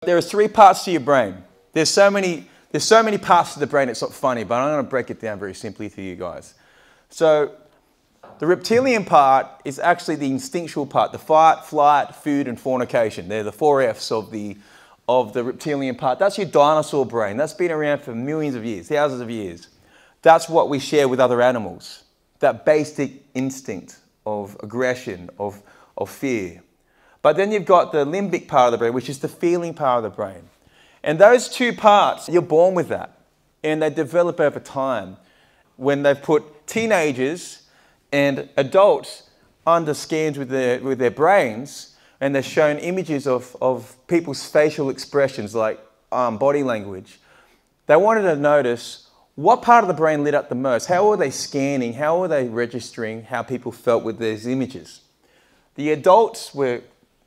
There are 3 parts to your brain. There's so many parts to the brain, it's not funny, but I'm going to break it down very simply for you guys. So the reptilian part is actually the instinctual part, the fight, flight, food, and fornication. They're the 4 Fs of the reptilian part. That's your dinosaur brain. That's been around for millions of years, thousands of years. That's what we share with other animals. That basic instinct of aggression, of fear. But then you've got the limbic part of the brain, which is the feeling part of the brain. And those 2 parts, you're born with that. And they develop over time. When they've put teenagers and adults under scans with their brains, and they're shown images of people's facial expressions, like body language, they wanted to notice what part of the brain lit up the most. How were they scanning? How were they registering how people felt with these images? The adults were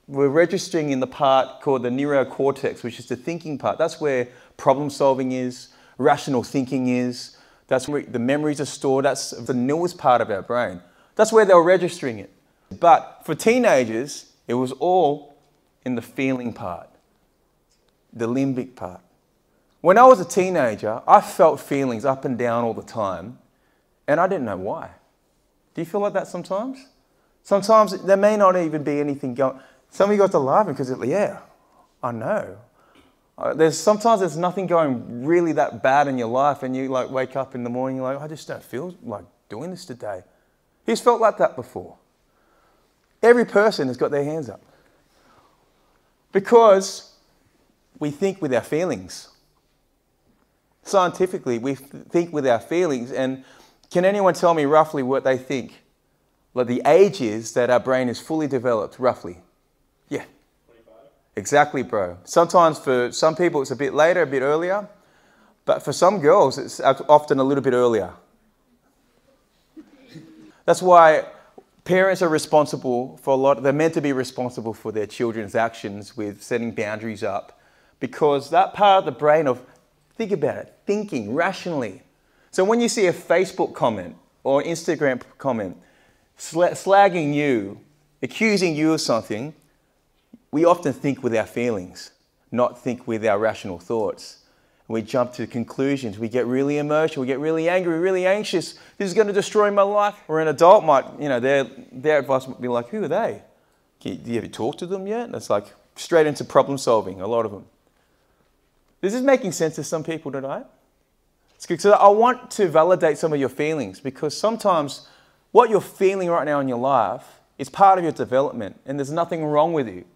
registering in the part called the neurocortex, which is the thinking part. That's where problem solving is, rational thinking is. That's where the memories are stored. That's the newest part of our brain. That's where they were registering it. But for teenagers, it was all in the feeling part, the limbic part. When I was a teenager, I felt feelings up and down all the time, and I didn't know why. Do you feel like that sometimes? Sometimes there may not even be anything going. Some of you guys are laughing because, yeah, I know. Sometimes there's nothing going really that bad in your life, and you like wake up in the morning, you're like, I just don't feel like doing this today. Who's felt like that before? Every person has got their hands up. Because we think with our feelings. Scientifically, we think with our feelings, and can anyone tell me roughly what they think? Like the age is that our brain is fully developed, roughly? Yeah. 25. Exactly, bro. Sometimes for some people it's a bit later, a bit earlier, but for some girls it's often a little bit earlier. That's why parents are responsible for they're meant to be responsible for their children's actions with setting boundaries up, because that part of the brain of, think about it, thinking rationally. So when you see a Facebook comment or Instagram comment slagging you, accusing you of something, we often think with our feelings, not think with our rational thoughts. We jump to conclusions. We get really emotional. We get really angry, really anxious. This is going to destroy my life. Or an adult might, their advice might be like, who are they? Do you ever talk to them yet? And it's like straight into problem solving, a lot of them. This is making sense to some people tonight. It's good. So I want to validate some of your feelings, because sometimes what you're feeling right now in your life is part of your development, and there's nothing wrong with you.